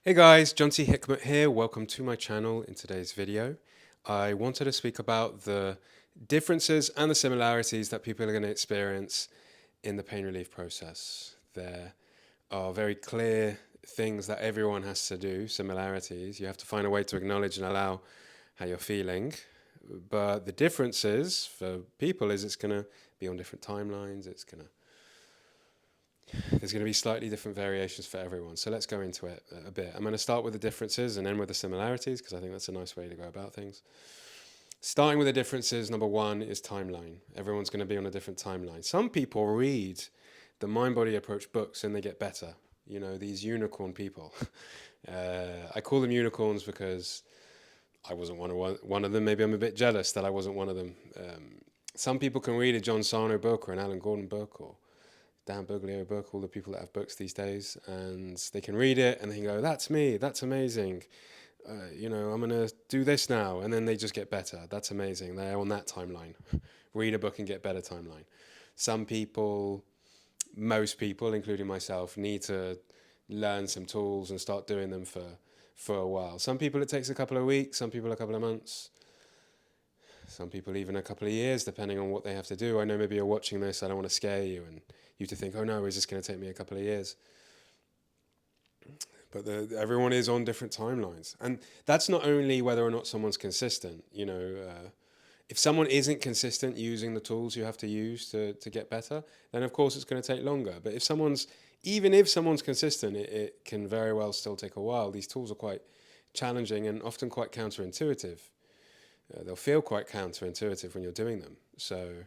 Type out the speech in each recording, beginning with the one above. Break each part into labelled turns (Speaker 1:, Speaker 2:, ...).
Speaker 1: Hey guys, Jonty Hikmet here. Welcome to my channel. In today's video, I wanted to speak about the differences and the similarities that people are going to experience in the pain relief process. There are very clear things that everyone has to do, similarities. You have to find a way to acknowledge and allow how you're feeling. But the differences for people is it's going to be on different timelines. There's going to be slightly different variations for everyone. So let's go into it a bit. I'm going to start with the differences and then with the similarities because I think that's a nice way to go about things. Starting with the differences, number one is timeline. Everyone's going to be on a different timeline. Some people read the mind body approach books and they get better. You know, these unicorn people. I call them unicorns because I wasn't one of them. Maybe I'm a bit jealous that I wasn't one of them. Some people can read a John Sarno book or an Alan Gordon book or Dan Buglio book, all the people that have books these days, and they can read it and they can go, that's me, that's amazing. I'm going to do this now. And then they just get better. That's amazing. They're on that timeline. Read a book and get better timeline. Some people, most people, including myself, need to learn some tools and start doing them for a while. Some people it takes a couple of weeks, some people a couple of months. Some people even a couple of years, depending on what they have to do. I know maybe you're watching this, I don't want to scare you and you to think, oh no, is this going to take me a couple of years? But everyone is on different timelines. And that's not only whether or not someone's consistent. If someone isn't consistent using the tools you have to use to get better, then of course it's going to take longer. But even if someone's consistent, it can very well still take a while. These tools are quite challenging and often quite counterintuitive. They'll feel quite counterintuitive when you're doing them. So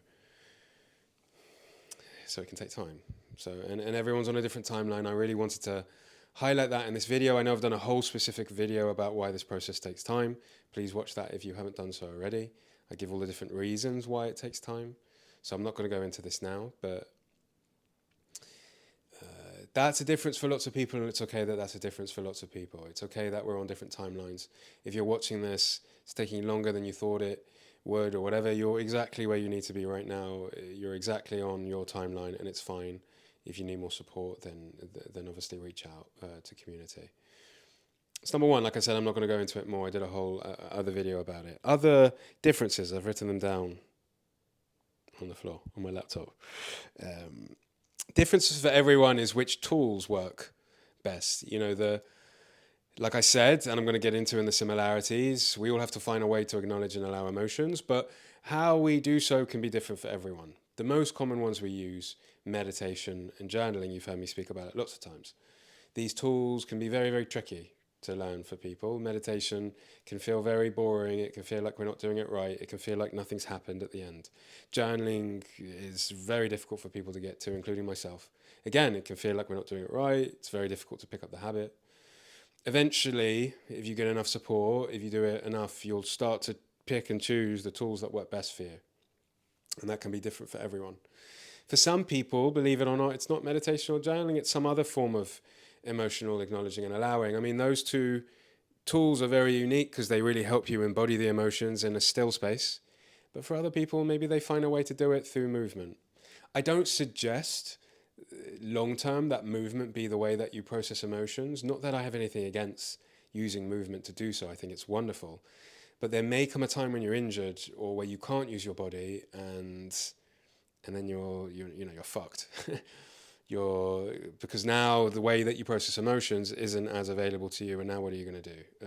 Speaker 1: it can take time. And everyone's on a different timeline. I really wanted to highlight that in this video. I know I've done a whole specific video about why this process takes time. Please watch that if you haven't done so already. I give all the different reasons why it takes time. So I'm not going to go into this now, but that's a difference for lots of people, and it's okay that that's a difference for lots of people. It's okay that we're on different timelines. If you're watching this, it's taking longer than you thought it would or whatever, you're exactly where you need to be right now. You're exactly on your timeline, and it's fine. If you need more support, then obviously reach out to community. It's number one. Like I said, I'm not going to go into it more. I did a whole other video about it. Other differences, I've written them down on the floor on my laptop. Differences for everyone is which tools work best. Like I said, and I'm going to get into in the similarities, we all have to find a way to acknowledge and allow emotions, but how we do so can be different for everyone. The most common ones we use, meditation and journaling, you've heard me speak about it lots of times. These tools can be very, very tricky to learn for people. Meditation can feel very boring. It can feel like we're not doing it right. It can feel like nothing's happened at the end. Journaling is very difficult for people to get to, including myself. Again, it can feel like we're not doing it right. It's very difficult to pick up the habit. Eventually, if you get enough support, if you do it enough, you'll start to pick and choose the tools that work best for you. And that can be different for everyone. For some people, believe it or not, it's not meditation or journaling, it's some other form of emotional acknowledging and allowing. I mean, those two tools are very unique because they really help you embody the emotions in a still space. But for other people, maybe they find a way to do it through movement. I don't suggest long term that movement be the way that you process emotions. Not that I have anything against using movement to do so. I think it's wonderful. But there may come a time when you're injured or where you can't use your body, and then you're fucked. Because now the way that you process emotions isn't as available to you, and now what are you going to do?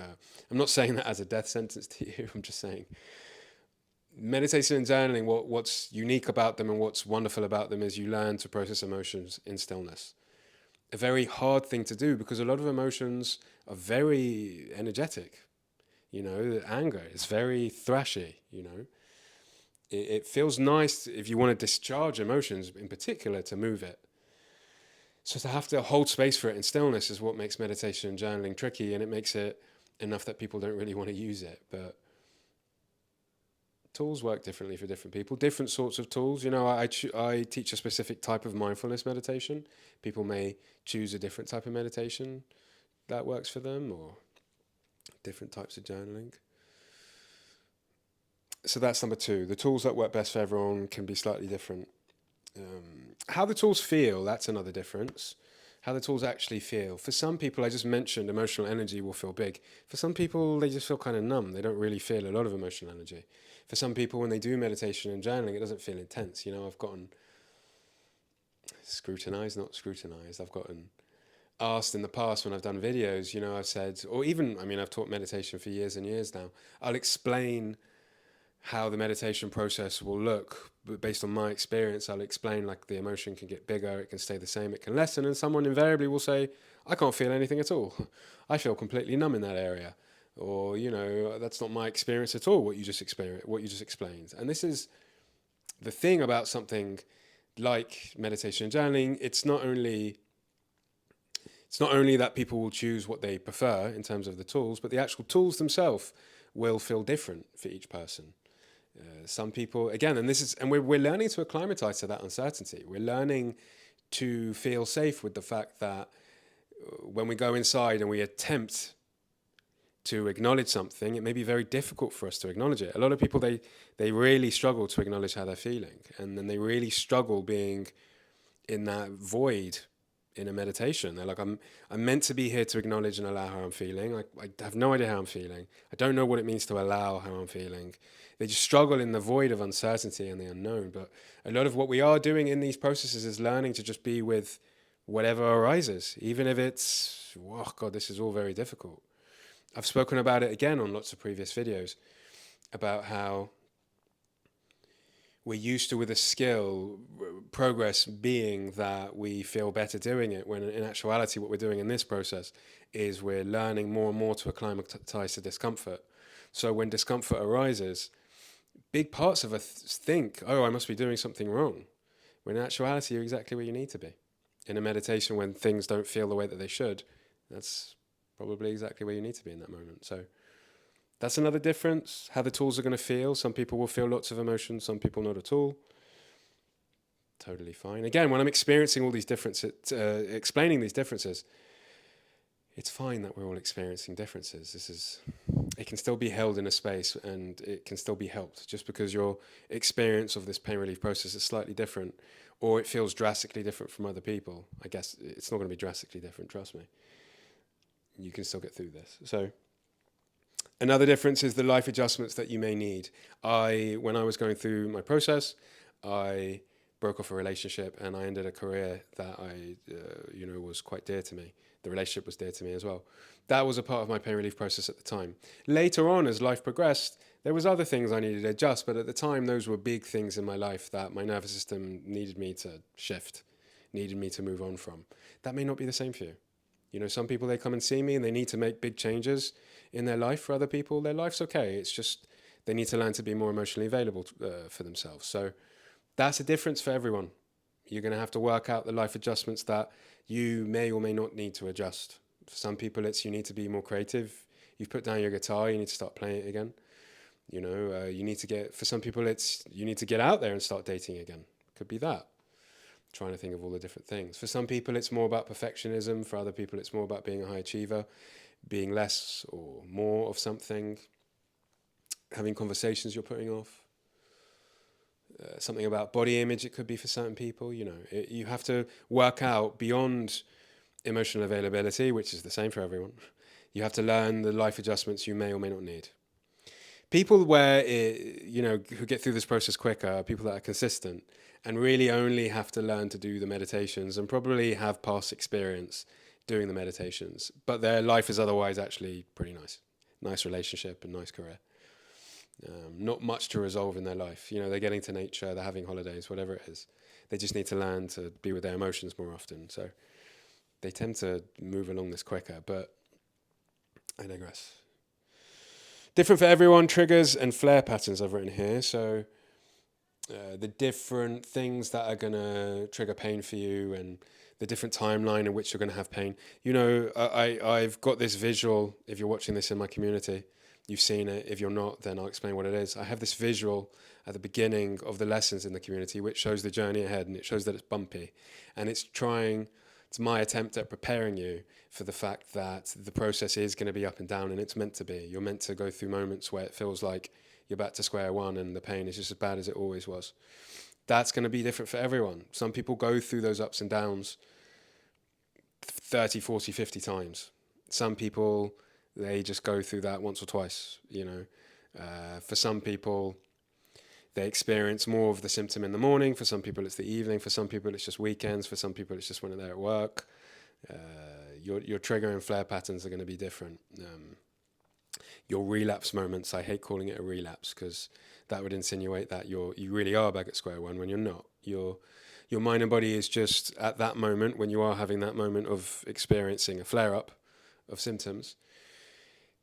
Speaker 1: I'm not saying that as a death sentence to you. I'm just saying meditation and journaling, what's unique about them and what's wonderful about them is you learn to process emotions in stillness. A very hard thing to do because a lot of emotions are very energetic. Anger is very thrashy. It feels nice if you want to discharge emotions in particular to move it. So to have to hold space for it in stillness is what makes meditation and journaling tricky, and it makes it enough that people don't really want to use it. But tools work differently for different people, different sorts of tools. I teach a specific type of mindfulness meditation. People may choose a different type of meditation that works for them, or different types of journaling. So that's number two. The tools that work best for everyone can be slightly different. How the tools feel, that's another difference. how the tools actually feel. For some people, I just mentioned emotional energy will feel big. For some people, they just feel kind of numb. They don't really feel a lot of emotional energy. For some people, when they do meditation and journaling, it doesn't feel intense. I've gotten scrutinized, not scrutinized. I've gotten asked in the past when I've done videos, I've said, or even, I've taught meditation for years and years now. I'll explain how the meditation process will look, but based on my experience, I'll explain like the emotion can get bigger, it can stay the same, it can lessen, and someone invariably will say, I can't feel anything at all. I feel completely numb in that area. Or, that's not my experience at all, what you just explained. And this is the thing about something like meditation and journaling. It's not only that people will choose what they prefer in terms of the tools, but the actual tools themselves will feel different for each person. Some people, again, and we're learning to acclimatize to that uncertainty. We're learning to feel safe with the fact that when we go inside and we attempt to acknowledge something, it may be very difficult for us to acknowledge it. A lot of people, they really struggle to acknowledge how they're feeling, and then they really struggle being in that void in a meditation. They're like, I'm meant to be here to acknowledge and allow how I'm feeling. I have no idea how I'm feeling. I don't know what it means to allow how I'm feeling. They just struggle in the void of uncertainty and the unknown. But a lot of what we are doing in these processes is learning to just be with whatever arises, even if it's, oh God, this is all very difficult. I've spoken about it again on lots of previous videos about how we're used to, with a skill, progress being that we feel better doing it, when in actuality what we're doing in this process is we're learning more and more to acclimatize to discomfort. So when discomfort arises, big parts of us think, oh, I must be doing something wrong, when in actuality you're exactly where you need to be. In a meditation, when things don't feel the way that they should, that's probably exactly where you need to be in that moment. So that's another difference, how the tools are going to feel. Some people will feel lots of emotion, some people not at all. Totally fine. Again, when I'm experiencing all these differences, explaining these differences, it's fine that we're all experiencing differences. It can still be held in a space, and it can still be helped. Just because your experience of this pain relief process is slightly different, or it feels drastically different from other people, I guess it's not going to be drastically different, trust me. You can still get through this. So another difference is the life adjustments that you may need. When I was going through my process, I broke off a relationship and I ended a career that was quite dear to me. The relationship was dear to me as well. That was a part of my pain relief process at the time. Later on, as life progressed, there was other things I needed to adjust, but at the time, those were big things in my life that my nervous system needed me to shift, needed me to move on from. That may not be the same for you. Some people, they come and see me and they need to make big changes in their life. For other people, their life's okay. It's just they need to learn to be more emotionally available for themselves. So that's a difference for everyone. You're going to have to work out the life adjustments that you may or may not need to adjust. For some people, it's you need to be more creative. You've put down your guitar, you need to start playing it again. For some people, it's you need to get out there and start dating again. Could be that. Trying to think of all the different things. For some people, it's more about perfectionism. For other people, it's more about being a high achiever, being less or more of something, having conversations you're putting off. Something about body image, it could be for certain people. You have to work out beyond emotional availability, which is the same for everyone. You have to learn the life adjustments you may or may not need. People who get through this process quicker are people that are consistent and really only have to learn to do the meditations and probably have past experience doing the meditations. But their life is otherwise actually pretty nice. Nice relationship and nice career. Not much to resolve in their life. They're getting to nature, they're having holidays, whatever it is. They just need to learn to be with their emotions more often. So they tend to move along this quicker, but I digress. Different for everyone, triggers and flare patterns I've written here. So the different things that are going to trigger pain for you and the different timeline in which you're going to have pain. I've got this visual, if you're watching this in my community, you've seen it. If you're not, then I'll explain what it is. I have this visual at the beginning of the lessons in the community, which shows the journey ahead, and it shows that it's bumpy. And it's my attempt at preparing you for the fact that the process is going to be up and down, and it's meant to be. You're meant to go through moments where it feels like you're back to square one and the pain is just as bad as it always was. That's going to be different for everyone. Some people go through those ups and downs 30, 40, 50 times. Some people, they just go through that once or twice, you know. For some people, they experience more of the symptom in the morning. For some people, it's the evening. For some people, it's just weekends. For some people, it's just when they're at work. Your trigger and flare patterns are going to be different. Your relapse moments, I hate calling it a relapse because that would insinuate that you really are back at square one when you're not. Your mind and body is just at that moment when you are having that moment of experiencing a flare up of symptoms.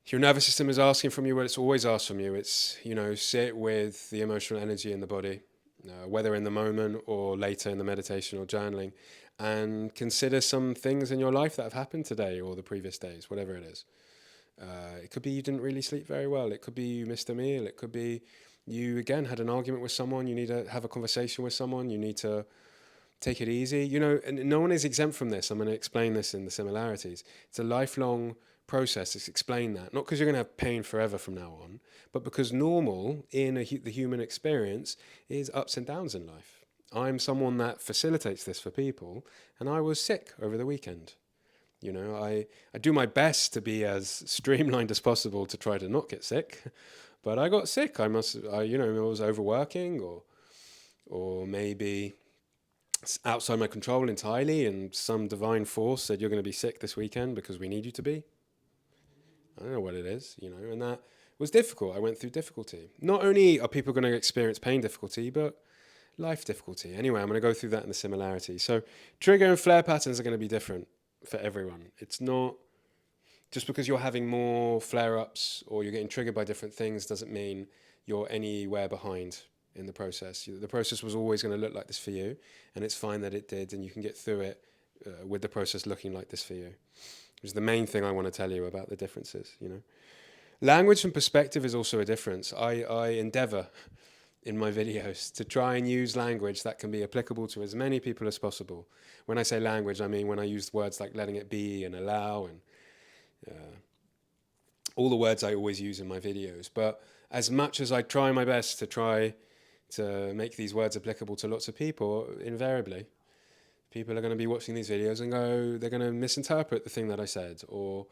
Speaker 1: Your nervous system is asking from you what it's always asked from you. It's, sit with the emotional energy in the body, whether in the moment or later in the meditation or journaling, and consider some things in your life that have happened today or the previous days, whatever it is. It could be you didn't really sleep very well. It could be you missed a meal. It could be you, again, had an argument with someone. You need to have a conversation with someone. You need to take it easy. And no one is exempt from this. I'm going to explain this in the similarities. It's a lifelong process. It's explain that. Not because you're going to have pain forever from now on, but because normal in the human experience is ups and downs in life. I'm someone that facilitates this for people, and I was sick over the weekend. I do my best to be as streamlined as possible to try to not get sick, but I got sick. I was overworking, or maybe it's outside my control entirely, and some divine force said you're going to be sick this weekend because we need you to be. I don't know what it is, and that was difficult. I went through difficulty. Not only are people going to experience pain difficulty, but life difficulty. Anyway, I'm going to go through that in the similarity. So trigger and flare patterns are going to be different for everyone. It's not just because you're having more flare-ups or you're getting triggered by different things doesn't mean you're anywhere behind in the process. The process was always going to look like this for you, and it's fine that it did, and you can get through it with the process looking like this for you. Which is the main thing I want to tell you about the differences. Language and perspective is also a difference. I endeavor in my videos to try and use language that can be applicable to as many people as possible. When I say language, I mean when I use words like letting it be and allow and all the words I always use in my videos. But as much as I try my best to make these words applicable to lots of people, invariably, people are going to be watching these videos and they're going to misinterpret the thing that I said, or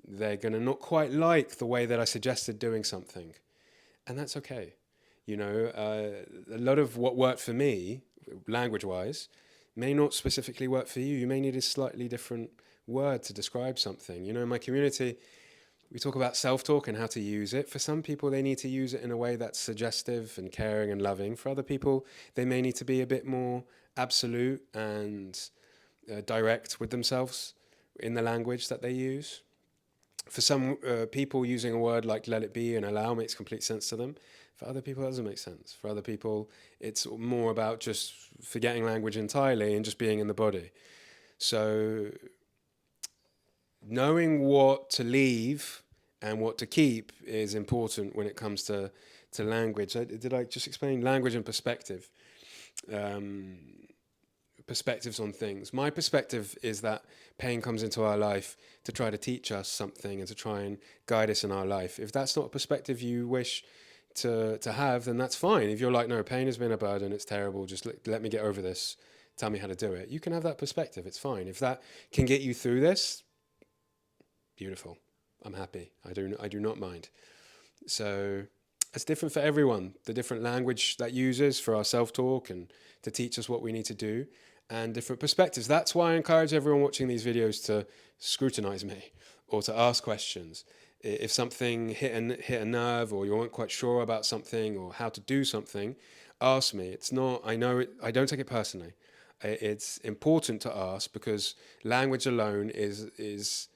Speaker 1: they're going to not quite like the way that I suggested doing something. And that's okay. A lot of what worked for me, language-wise, may not specifically work for you. You may need a slightly different word to describe something. In my community, we talk about self-talk and how to use it. For some people, they need to use it in a way that's suggestive and caring and loving. For other people, they may need to be a bit more absolute and direct with themselves in the language that they use. For some people, using a word like let it be and allow makes complete sense to them. For other people, it doesn't make sense. For other people, it's more about just forgetting language entirely and just being in the body. So knowing what to leave and what to keep is important when it comes to language. Did I just explain language and perspective? Perspectives on things. My perspective is that pain comes into our life to try to teach us something and to try and guide us in our life. If that's not a perspective you wish to have, then that's fine. If you're like, no, pain has been a burden, it's terrible, just let me get over this, tell me how to do it. You can have that perspective, it's fine. If that can get you through this, beautiful. I'm happy. I do not mind. So it's different for everyone. The different language that uses for our self-talk and to teach us what we need to do, and different perspectives. That's why I encourage everyone watching these videos to scrutinize me or to ask questions. If something hit a nerve, or you weren't quite sure about something or how to do something, ask me. It's not, I know it, I don't take it personally. It's important to ask because language alone is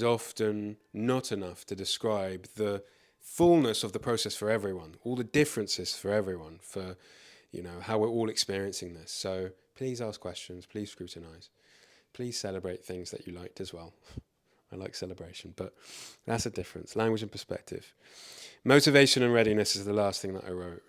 Speaker 1: often not enough to describe the fullness of the process for everyone, all the differences for everyone, for how we're all experiencing this. So please ask questions, please scrutinize, please celebrate things that you liked as well. I like celebration, but that's a difference. Language and perspective. Motivation and readiness is the last thing that I wrote.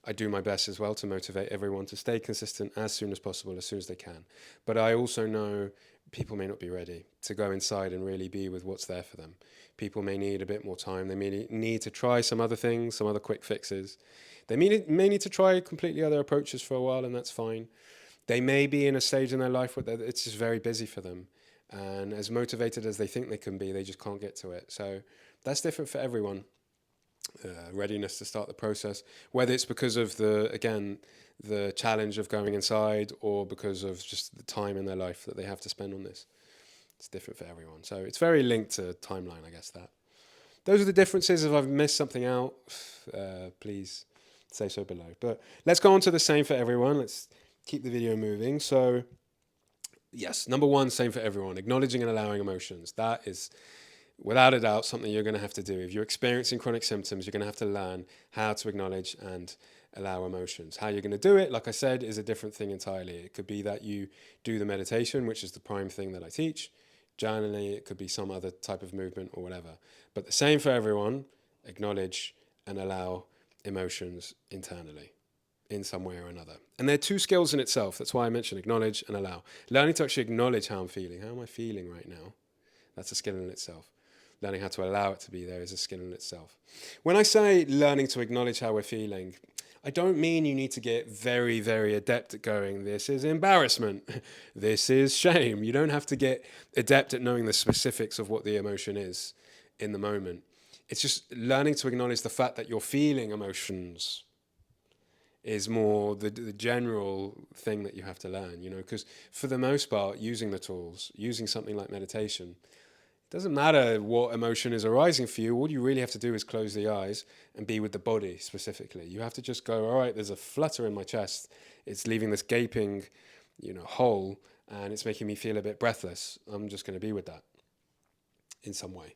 Speaker 1: I do my best as well to motivate everyone to stay consistent as soon as possible, as soon as they can. But I also know people may not be ready to go inside and really be with what's there for them. People may need a bit more time. They may need to try some other things, some other quick fixes. They may need to try completely other approaches for a while, and that's fine. They may be in a stage in their life where it's just very busy for them. And as motivated as they think they can be, they just can't get to it. So that's different for everyone. Readiness to start the process, whether it's because of the challenge of going inside, or because of just the time in their life that they have to spend on this. It's different for everyone. So it's very linked to timeline, I guess. That those are the differences. If I've missed something out, please say so below. But let's go on to the same for everyone. Let's keep the video moving. So yes, number one, same for everyone. Acknowledging and allowing emotions. That is, without a doubt, something you're going to have to do. If you're experiencing chronic symptoms, you're going to have to learn how to acknowledge and allow emotions. How you're going to do it, like I said, is a different thing entirely. It could be that you do the meditation, which is the prime thing that I teach. Journaling, it could be some other type of movement or whatever. But the same for everyone, acknowledge and allow emotions internally in some way or another. And they're two skills in itself. That's why I mentioned acknowledge and allow. Learning to actually acknowledge how I'm feeling. How am I feeling right now? That's a skill in itself. Learning how to allow it to be there is a skill in itself. When I say learning to acknowledge how we're feeling, I don't mean you need to get very, very adept at going, this is embarrassment, this is shame. You don't have to get adept at knowing the specifics of what the emotion is in the moment. It's just learning to acknowledge the fact that you're feeling emotions is more the general thing that you have to learn, because for the most part, using the tools, using something like meditation, doesn't matter what emotion is arising for you. All you really have to do is close the eyes and be with the body specifically. You have to just go, all right, there's a flutter in my chest. It's leaving this gaping, hole, and it's making me feel a bit breathless. I'm just going to be with that in some way.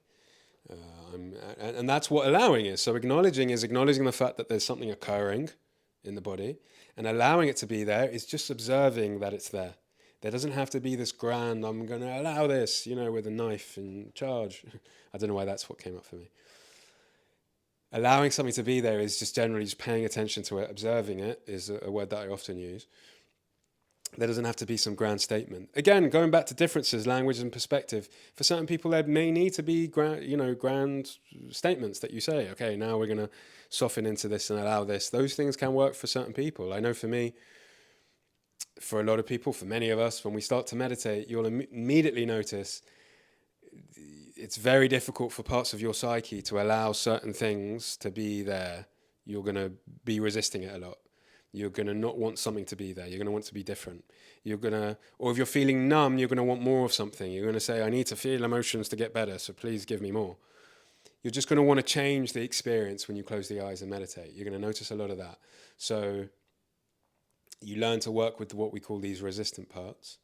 Speaker 1: And that's what allowing is. So acknowledging is acknowledging the fact that there's something occurring in the body, and allowing it to be there is just observing that it's there. There doesn't have to be this grand, I'm going to allow this, with a knife and charge. I don't know why that's what came up for me. Allowing something to be there is just generally just paying attention to it. Observing it is a word that I often use. There doesn't have to be some grand statement. Again, going back to differences, language and perspective. For certain people, there may need to be grand statements that you say, okay, now we're going to soften into this and allow this. Those things can work for certain people. I know for me, for a lot of people, for many of us, when we start to meditate, you'll immediately notice it's very difficult for parts of your psyche to allow certain things to be there. You're going to be resisting it a lot. You're going to not want something to be there. You're going to want to be different. Or if you're feeling numb, you're going to want more of something. You're going to say, I need to feel emotions to get better, so please give me more. You're just going to want to change the experience when you close the eyes and meditate. You're going to notice a lot of that. So you learn to work with what we call these resistant parts.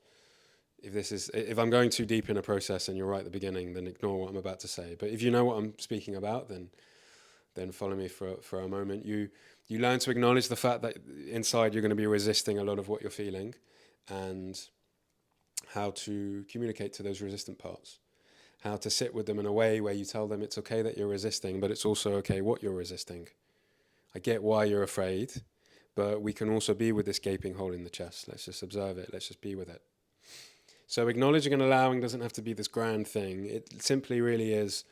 Speaker 1: If I'm going too deep in a process and you're right at the beginning, then ignore what I'm about to say. But if you know what I'm speaking about, then follow me for a moment. You learn to acknowledge the fact that inside you're going to be resisting a lot of what you're feeling, and how to communicate to those resistant parts. How to sit with them in a way where you tell them it's okay that you're resisting, but it's also okay what you're resisting. I get why you're afraid, but we can also be with this gaping hole in the chest. Let's just observe it. Let's just be with it. So acknowledging and allowing doesn't have to be this grand thing. It simply really is.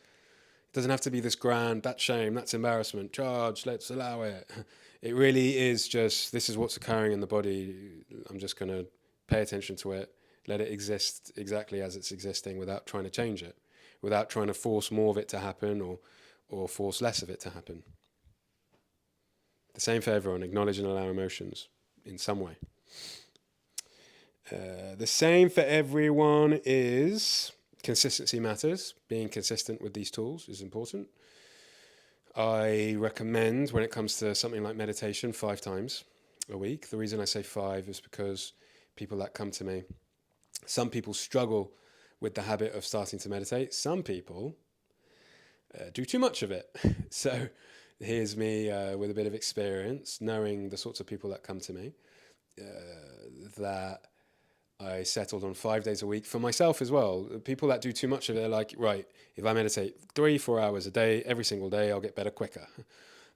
Speaker 1: It doesn't have to be this grand, that's shame, that's embarrassment, charge, let's allow it. It really is just, this is what's occurring in the body. I'm just going to pay attention to it, let it exist exactly as it's existing without trying to change it, without trying to force more of it to happen or force less of it to happen. The same for everyone, acknowledge and allow emotions in some way. The same for everyone is consistency matters. Being consistent with these tools is important. I recommend, when it comes to something like meditation, 5 times a week. The reason I say 5 is because people that come to me, some people struggle with the habit of starting to meditate. Some people do too much of it. So here's me with a bit of experience, knowing the sorts of people that come to me, that I settled on 5 days a week for myself as well. People that do too much of it are like, right, if I meditate 3-4 hours a day, every single day, I'll get better quicker.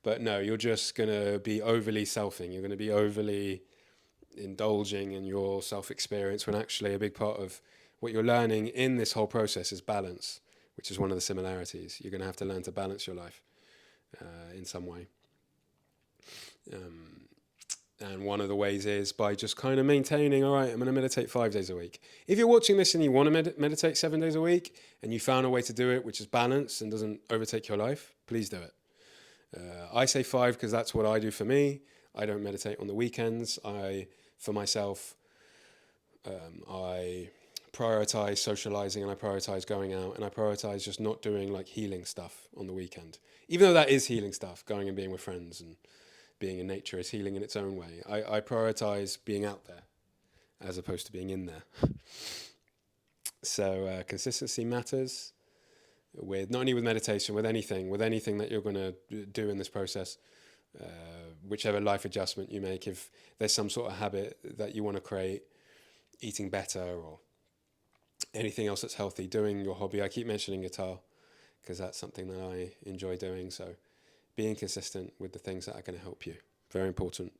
Speaker 1: But no, you're just going to be overly selfing. You're going to be overly indulging in your self-experience, when actually a big part of what you're learning in this whole process is balance, which is one of the similarities. You're going to have to learn to balance your life in some way. And one of the ways is by just kind of maintaining, all right, I'm going to meditate 5 days a week. If you're watching this and you want to meditate 7 days a week and you found a way to do it which is balanced and doesn't overtake your life, please do it. I say 5 because that's what I do for me. I don't meditate on the weekends. For myself, I prioritize socializing and I prioritize going out and I prioritize just not doing like healing stuff on the weekend. Even though that is healing stuff, going and being with friends and being in nature is healing in its own way. I prioritize being out there as opposed to being in there. So consistency matters with not only with meditation, with anything that you're going to do in this process. Whichever life adjustment you make, if there's some sort of habit that you want to create, eating better or anything else that's healthy, doing your hobby. I keep mentioning guitar because that's something that I enjoy doing. So being consistent with the things that are going to help you. Very important.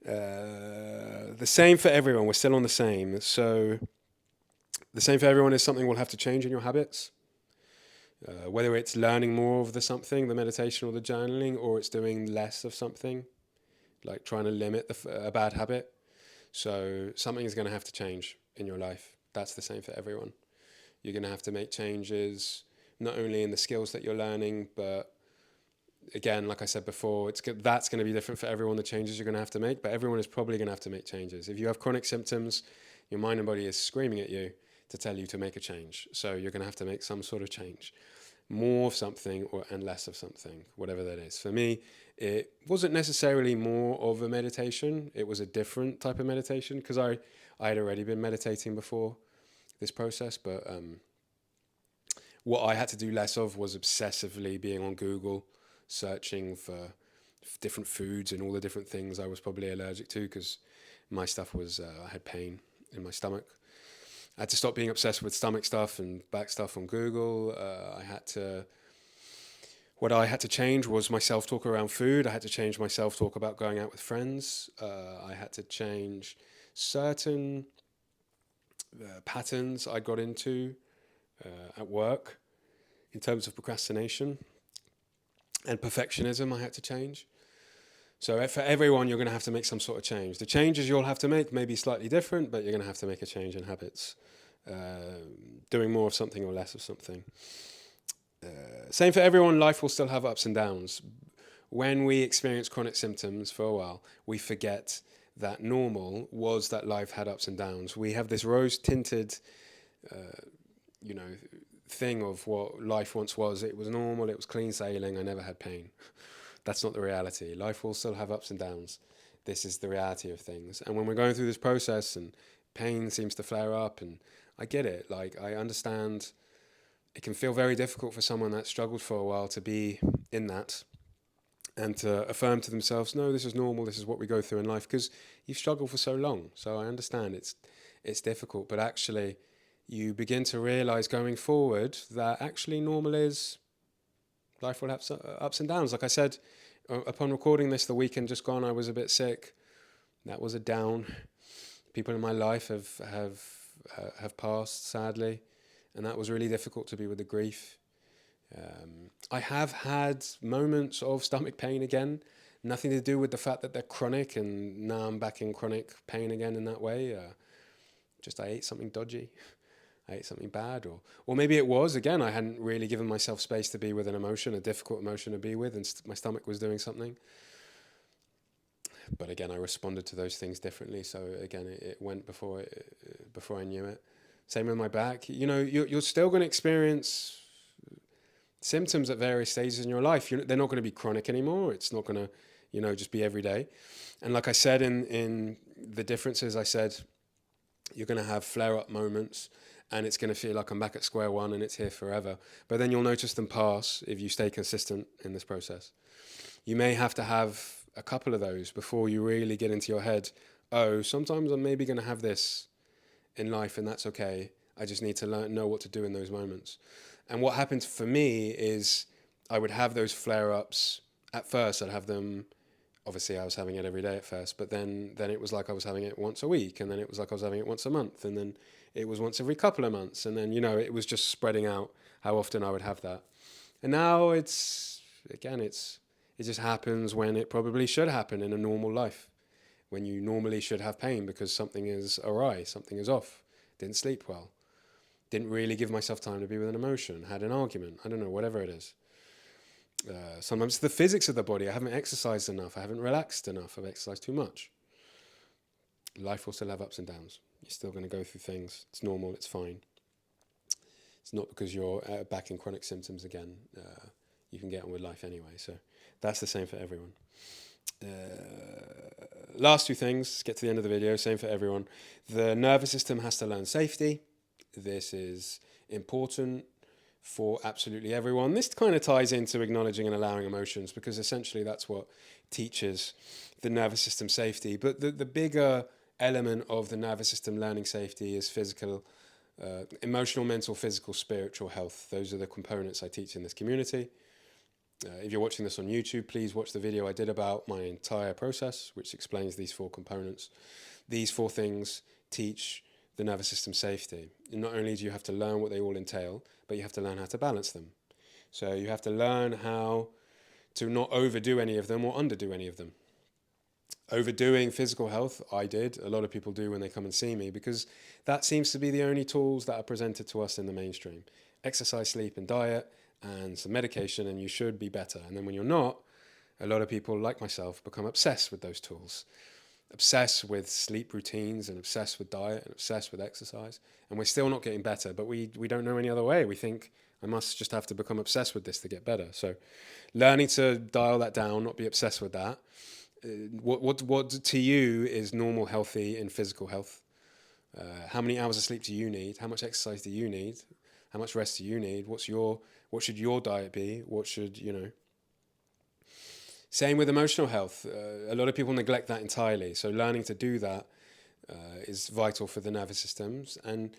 Speaker 1: The same for everyone. We're still on the same. So the same for everyone is something will have to change in your habits. Whether it's learning more of the meditation or the journaling, or it's doing less of something, like trying to limit a bad habit. So something is going to have to change in your life. That's the same for everyone. You're going to have to make changes, not only in the skills that you're learning, but again, like I said before, that's going to be different for everyone, the changes you're going to have to make, but everyone is probably going to have to make changes. If you have chronic symptoms, your mind and body is screaming at you to tell you to make a change. So you're going to have to make some sort of change. More of something and less of something, whatever that is. For me, it wasn't necessarily more of a meditation. It was a different type of meditation because I had already been meditating before this process, but what I had to do less of was obsessively being on Google, searching for different foods and all the different things I was probably allergic to because my stuff was, I had pain in my stomach. I had to stop being obsessed with stomach stuff and back stuff on Google. What I had to change was my self-talk around food. I had to change my self-talk about going out with friends. I had to change certain patterns I got into at work in terms of procrastination and perfectionism. I had to change. So for everyone, you're going to have to make some sort of change. The changes you'll have to make may be slightly different, but you're going to have to make a change in habits. Doing more of something or less of something. Same for everyone, life will still have ups and downs. When we experience chronic symptoms for a while, we forget that normal was that life had ups and downs. We have this rose-tinted, thing of what life once was. It was normal, it was clean sailing, I never had pain. That's not the reality. Life will still have ups and downs. This is the reality of things. And when we're going through this process and pain seems to flare up, and I get it, like I understand it can feel very difficult for someone that struggled for a while to be in that and to affirm to themselves, no, this is normal, this is what we go through in life, because you've struggled for so long. So I understand it's difficult, but actually you begin to realize going forward that actually normal is life will have ups and downs. Like I said, upon recording this, the weekend just gone, I was a bit sick. That was a down. People in my life have passed, sadly, and that was really difficult to be with the grief. I have had moments of stomach pain again, nothing to do with the fact that they're chronic, and now I'm back in chronic pain again in that way. Just I ate something dodgy. I ate something bad, or maybe it was, again, I hadn't really given myself space to be with an emotion, a difficult emotion to be with, and my stomach was doing something. But again, I responded to those things differently. So again, it went before I knew it. Same with my back. You're still going to experience symptoms at various stages in your life. They're not going to be chronic anymore. It's not going to, just be every day. And like I said in the differences, I said you're going to have flare-up moments, and it's going to feel like I'm back at square one and it's here forever. But then you'll notice them pass if you stay consistent in this process. You may have to have a couple of those before you really get into your head, oh, sometimes I'm maybe going to have this in life, and that's okay. I just need to know what to do in those moments. And what happened for me is I would have those flare-ups. At first, I'd have them, obviously I was having it every day at first, but then it was like I was having it once a week, and then it was like I was having it once a month, and then it was once every couple of months, and then, it was just spreading out how often I would have that. And now it's It just happens when it probably should happen in a normal life, when you normally should have pain because something is awry, something is off, didn't sleep well, didn't really give myself time to be with an emotion, had an argument, I don't know, whatever it is. Sometimes it's the physics of the body. I haven't exercised enough. I haven't relaxed enough. I've exercised too much. Life will still have ups and downs. You're still going to go through things. It's normal. It's fine. It's not because you're back in chronic symptoms again. You can get on with life anyway. So that's the same for everyone. Last two things, get to the end of the video, same for everyone. The nervous system has to learn safety. This is important for absolutely everyone. This kind of ties into acknowledging and allowing emotions, because essentially that's what teaches the nervous system safety. But the bigger element of the nervous system learning safety is physical, emotional, mental, physical, spiritual health. Those are the components I teach in this community. If you're watching this on YouTube, please watch the video I did about my entire process, which explains these 4 components. These 4 things teach the nervous system safety. And not only do you have to learn what they all entail, but you have to learn how to balance them. So you have to learn how to not overdo any of them or underdo any of them. Overdoing physical health, I did. A lot of people do when they come and see me, because that seems to be the only tools that are presented to us in the mainstream. Exercise, sleep and diet and some medication and you should be better. And then when you're not, a lot of people like myself become obsessed with those tools. Obsessed with sleep routines and obsessed with diet and obsessed with exercise, and we're still not getting better, but we don't know any other way. We think I must just have to become obsessed with this to get better. So learning to dial that down, not be obsessed with that. What to you is normal, healthy and physical health? How many hours of sleep do you need? How much exercise do you need? How much rest do you need? What should your diet be? What should, Same with emotional health. A lot of people neglect that entirely. So learning to do that is vital for the nervous systems. And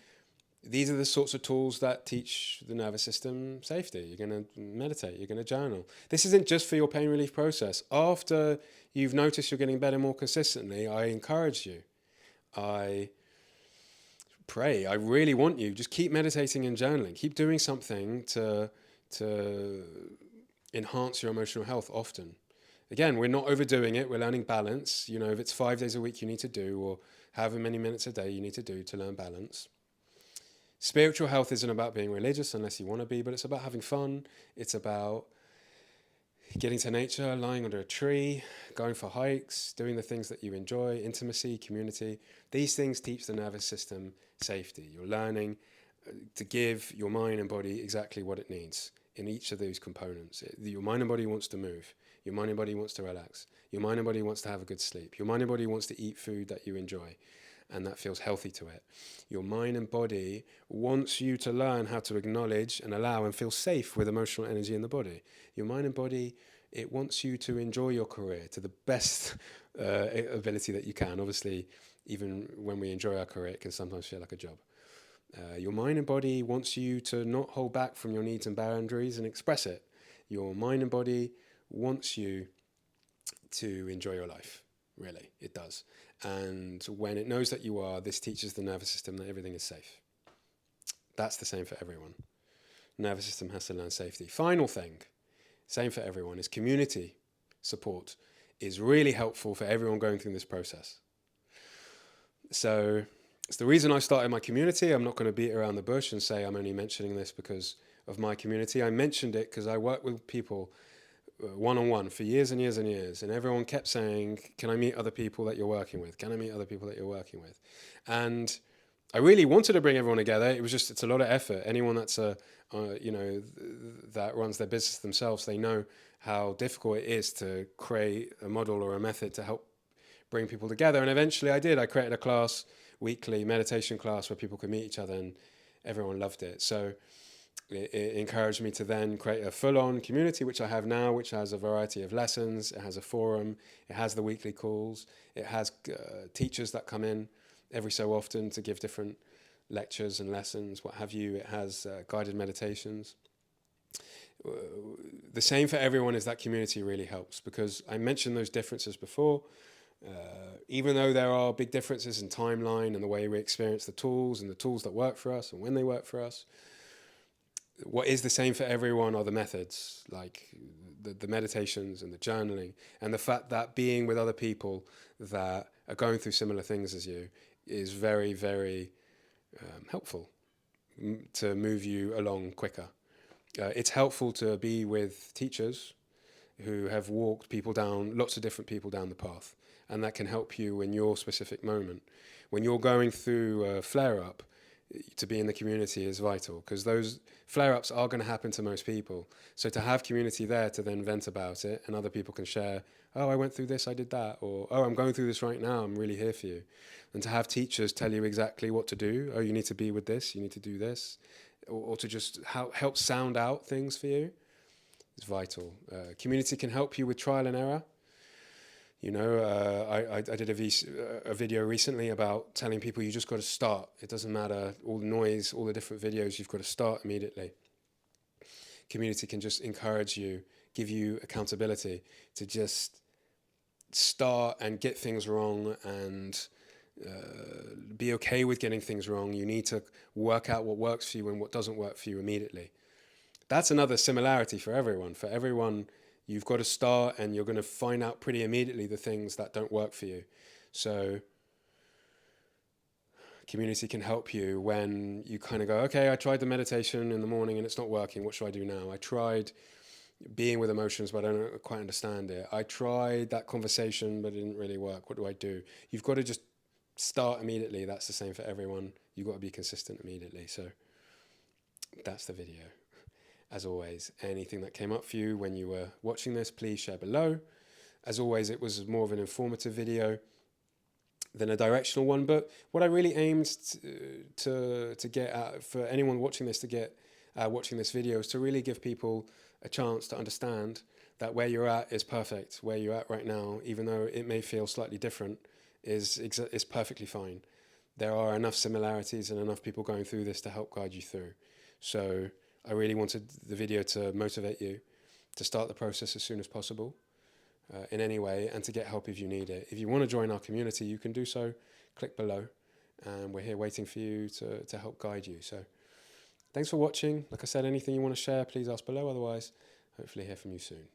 Speaker 1: these are the sorts of tools that teach the nervous system safety. You're going to meditate. You're going to journal. This isn't just for your pain relief process. After you've noticed you're getting better more consistently, I encourage you. I pray. I really want you. Just keep meditating and journaling. Keep doing something to enhance your emotional health often. Again, we're not overdoing it. We're learning balance. If it's 5 days a week you need to do, or however many minutes a day you need to do to learn balance. Spiritual health isn't about being religious unless you want to be, but it's about having fun. It's about getting to nature, lying under a tree, going for hikes, doing the things that you enjoy, intimacy, community. These things teach the nervous system safety. You're learning to give your mind and body exactly what it needs in each of those components. Your mind and body wants to move. Your mind and body wants to relax. Your mind and body wants to have a good sleep. Your mind and body wants to eat food that you enjoy and that feels healthy to it. Your mind and body wants you to learn how to acknowledge and allow and feel safe with emotional energy in the body. Your mind and body, it wants you to enjoy your career to the best ability that you can. Obviously, even when we enjoy our career, it can sometimes feel like a job. Your mind and body wants you to not hold back from your needs and boundaries and express it. Your mind and body wants you to enjoy your life. Really, it does. And when it knows that you are, this teaches the nervous system that everything is safe. That's the same for everyone. Nervous system has to learn safety. Final thing, same for everyone, is community support is really helpful for everyone going through this process. So it's the reason I started my community. I'm not going to beat around the bush and say I'm only mentioning this because of my community. I mentioned it because I work with people one-on-one for years and years and years, and everyone kept saying, can I meet other people that you're working with? Can I meet other people that you're working with? And I really wanted to bring everyone together. It's a lot of effort. Anyone that's that runs their business themselves, they know how difficult it is to create a model or a method to help bring people together. And eventually I did. I created a class, weekly meditation class, where people could meet each other, and everyone loved it. So it encouraged me to then create a full-on community, which I have now, which has a variety of lessons. It has a forum. It has the weekly calls. It has teachers that come in every so often to give different lectures and lessons, what have you. It has guided meditations. The same for everyone is that community really helps, because I mentioned those differences before. Even though there are big differences in timeline and the way we experience the tools and the tools that work for us and when they work for us, what is the same for everyone are the methods. Like the meditations and the journaling, and the fact that being with other people that are going through similar things as you is very, very helpful to move you along quicker. It's helpful to be with teachers who have walked people down, lots of different people down the path, and that can help you in your specific moment. When you're going through a flare-up, to be in the community is vital, because those flare-ups are going to happen to most people. So to have community there to then vent about it, and other people can share, oh, I went through this, I did that, or oh, I'm going through this right now, I'm really here for you. And to have teachers tell you exactly what to do, oh, you need to be with this, you need to do this, or to just help sound out things for you, is vital. Community can help you with trial and error. You know, I did a video recently about telling people you just got to start. It doesn't matter all the noise, all the different videos, you've got to start immediately. Community can just encourage you, give you accountability to just start and get things wrong, and be okay with getting things wrong. You need to work out what works for you and what doesn't work for you immediately. That's another similarity for everyone. For everyone, you've got to start, and you're going to find out pretty immediately the things that don't work for you. So community can help you when you kind of go, okay, I tried the meditation in the morning and it's not working. What should I do now? I tried being with emotions, but I don't quite understand it. I tried that conversation, but it didn't really work. What do I do? You've got to just start immediately. That's the same for everyone. You've got to be consistent immediately. So that's the video. As always, anything that came up for you when you were watching this, please share below. As always, it was more of an informative video than a directional one, but what I really aimed to get at, for anyone watching this to get watching this video, is to really give people a chance to understand that where you're at is perfect. Where you're at right now, even though it may feel slightly different, is perfectly fine. There are enough similarities and enough people going through this to help guide you through. So I really wanted the video to motivate you to start the process as soon as possible in any way, and to get help if you need it. If you want to join our community, you can do so. Click below, and we're here waiting for you to help guide you. So thanks for watching. Like I said, anything you want to share, please ask below. Otherwise, hopefully hear from you soon.